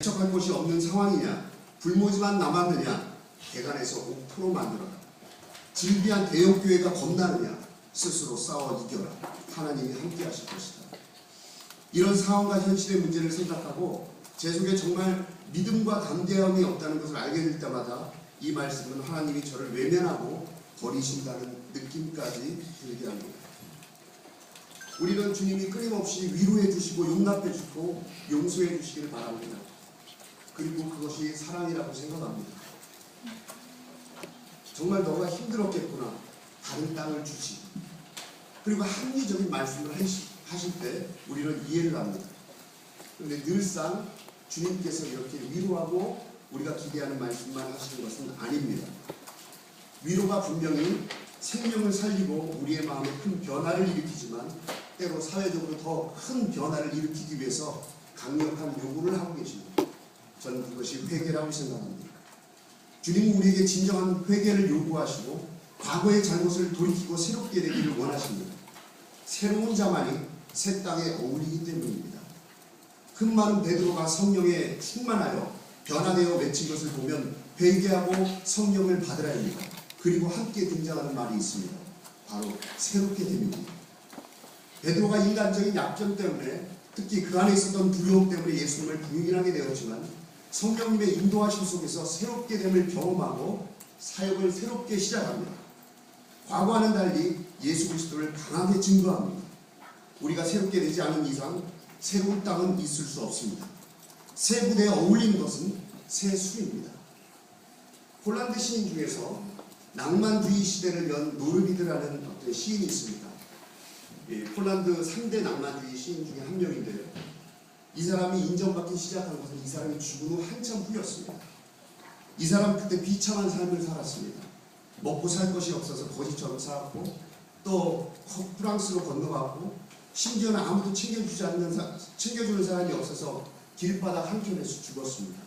배척할 곳이 없는 상황이냐? 불모지만 남았느냐? 대간에서 옥토로 만들어라. 즐비한 대형교회가 겁나느냐? 스스로 싸워 이겨라. 하나님이 함께 하실 것이다. 이런 상황과 현실의 문제를 생각하고 제 속에 정말 믿음과 담대함이 없다는 것을 알게 될 때마다 이 말씀은 하나님이 저를 외면하고 버리신다는 느낌까지 들게 합니다. 우리는 주님이 끊임없이 위로해 주시고 용납해 주시고 용서해 주시기를 바랍니다. 그리고 그것이 사랑이라고 생각합니다. 정말 너가 힘들었겠구나. 다른 땅을 주시. 그리고 합리적인 말씀을 하실 때 우리는 이해를 합니다. 그런데 늘상 주님께서 이렇게 위로하고 우리가 기대하는 말씀만 하시는 것은 아닙니다. 위로가 분명히 생명을 살리고 우리의 마음에 큰 변화를 일으키지만 때로 사회적으로 더 큰 변화를 일으키기 위해서 강력한 요구를 하고 계십니다. 저는 그것이 회개라고 생각합니다. 주님은 우리에게 진정한 회개를 요구하시고 과거의 잘못을 돌이키고 새롭게 되기를 원하십니다. 새로운 자만이 새 땅에 어울리기 때문입니다. 큰 많은 베드로가 성령에 충만하여 변화되어 맺힌 것을 보면 회개하고 성령을 받으라 합니다. 그리고 함께 등장하는 말이 있습니다. 바로 새롭게 됩니다. 베드로가 인간적인 약점 때문에 특히 그 안에 있었던 두려움 때문에 예수님을 부인하게 되었지만 성령님의 인도하심 속에서 새롭게 됨을 경험하고 사역을 새롭게 시작합니다. 과거와는 달리 예수 그리스도를 강하게 증거합니다. 우리가 새롭게 되지 않은 이상 새로운 땅은 있을 수 없습니다. 새 부대에 어울리는 것은 새 수입니다. 폴란드 시인 중에서 낭만주의 시대를 연 노르비드라는 어떤 시인이 있습니다. 폴란드 3대 낭만주의 시인 중에 한 명인데요. 이 사람이 인정받기 시작한 것은 이 사람이 죽은 후 한참 후였습니다. 이 사람 그때 비참한 삶을 살았습니다. 먹고 살 것이 없어서 거지처럼 살았고 또 프랑스로 건너갔고 심지어는 아무도 챙겨주는 사람이 없어서 길바닥 한켠에서 죽었습니다.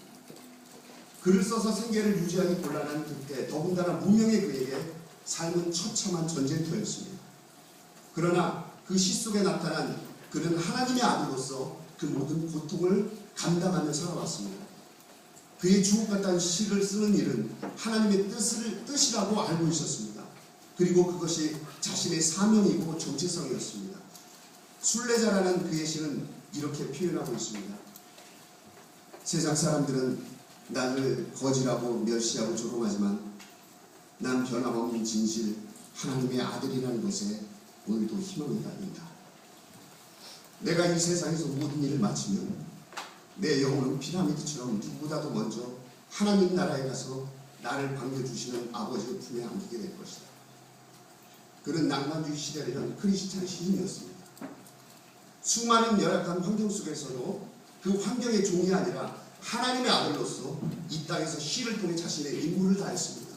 글을 써서 생계를 유지하기 곤란한 그때 더군다나 무명의 그에게 삶은 처참한 전쟁터였습니다. 그러나 그 시 속에 나타난 그는 하나님의 아들로서 그 모든 고통을 감당하며 살아왔습니다. 그의 주옥 같다는 시를 쓰는 일은 하나님의 뜻이라고 알고 있었습니다. 그리고 그것이 자신의 사명이고 정체성이었습니다. 순례자라는 그의 시는 이렇게 표현하고 있습니다. 세상 사람들은 나를 거지라고 멸시하고 조롱하지만 난 변함없는 진실 하나님의 아들이라는 것에 오늘도 희망을 갖는다. 내가 이 세상에서 모든 일을 마치면 내 영혼은 피라미드처럼 누구보다도 먼저 하나님 나라에 가서 나를 반겨주시는 아버지의 품에 안기게 될 것이다. 그는 낭만주의 시대를 연 크리스찬 시인이었습니다. 수많은 열악한 환경 속에서도 그 환경의 종이 아니라 하나님의 아들로서 이 땅에서 시를 통해 자신의 임무를 다했습니다.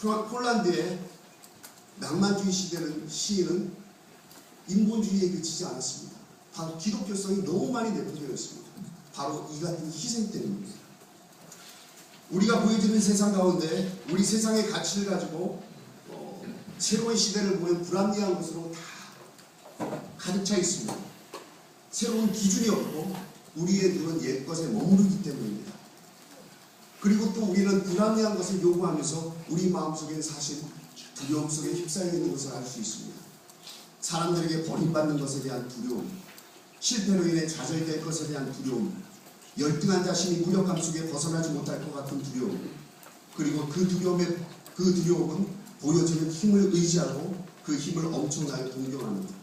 폴란드의 낭만주의 시인은 인본주의에 그치지 않았습니다. 바로 기독교성이 너무 많이 내포되어 있습니다. 바로 이 같은 희생 때문입니다. 우리가 보여지는 세상 가운데 우리 세상의 가치를 가지고 새로운 시대를 보면 불합리한 것으로 다 가득 차 있습니다. 새로운 기준이 없고 우리의 눈은 옛것에 머무르기 때문입니다. 그리고 또 우리는 불합리한 것을 요구하면서 우리 마음속에 사실 두려움 속에 휩싸여 있는 것을 알 수 있습니다. 사람들에게 버림받는 것에 대한 두려움, 실패로 인해 좌절될 것에 대한 두려움, 열등한 자신이 무력감 속에 벗어나지 못할 것 같은 두려움, 그리고 그 두려움은 보여지는 힘을 의지하고 그 힘을 엄청나게 동경합니다.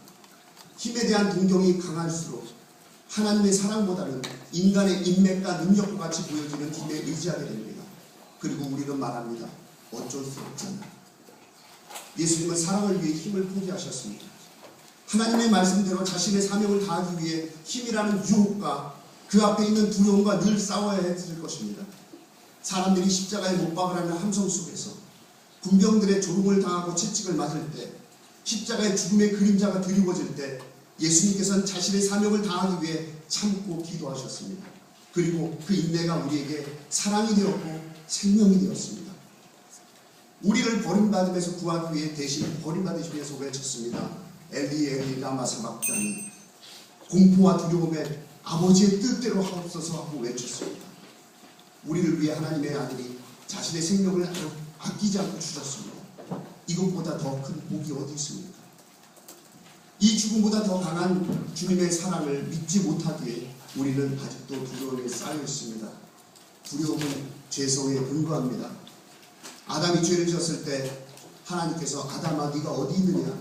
힘에 대한 동경이 강할수록 하나님의 사랑보다는 인간의 인맥과 능력과 같이 보여지는 힘에 의지하게 됩니다. 그리고 우리는 말합니다. 어쩔 수 없잖아. 예수님은 사랑을 위해 힘을 포기하셨습니다. 하나님의 말씀대로 자신의 사명을 다하기 위해 힘이라는 유혹과 그 앞에 있는 두려움과 늘 싸워야 했을 것입니다. 사람들이 십자가에 못 박으라는 함성 속에서 군병들의 조롱을 당하고 채찍을 맞을 때, 십자가의 죽음의 그림자가 드리워질 때 예수님께서는 자신의 사명을 다하기 위해 참고 기도하셨습니다. 그리고 그 인내가 우리에게 사랑이 되었고 생명이 되었습니다. 우리를 버림받음에서 구하기 위해 대신 버림받으시기 위해서 외쳤습니다. 엘리 엘리 라마 사박다니. 공포와 두려움에 아버지의 뜻대로 하옵소서 하고 외쳤습니다. 우리를 위해 하나님의 아들이 자신의 생명을 아끼지 않고 주셨습니다. 이것보다 더 큰 복이 어디 있습니까? 이 죽음보다 더 강한 주님의 사랑을 믿지 못하기에 우리는 아직도 두려움에 쌓여 있습니다. 두려움은 죄성에 근거합니다. 아담이 죄를 지었을 때 하나님께서 아담아 네가 어디 있느냐?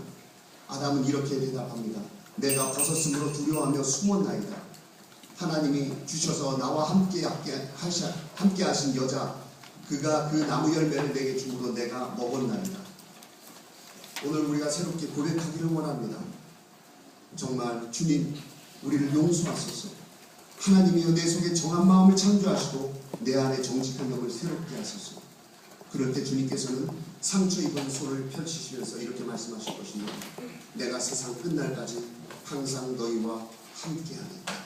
아담은 이렇게 대답합니다. 내가 벗었으므로 두려워하며 숨었나이다. 하나님이 주셔서 나와 함께 하신 여자, 그가 그 나무 열매를 내게 주므로 내가 먹었나이다. 오늘 우리가 새롭게 고백하기를 원합니다. 정말 주님, 우리를 용서하소서. 하나님이여 내 속에 정한 마음을 창조하시고 내 안에 정직한 영을 새롭게 하소서. 그럴 때 주님께서는 상처 입은 손을 펼치시면서 이렇게 말씀하실 것입니다. 내가 세상 끝날까지 항상 너희와 함께하리라.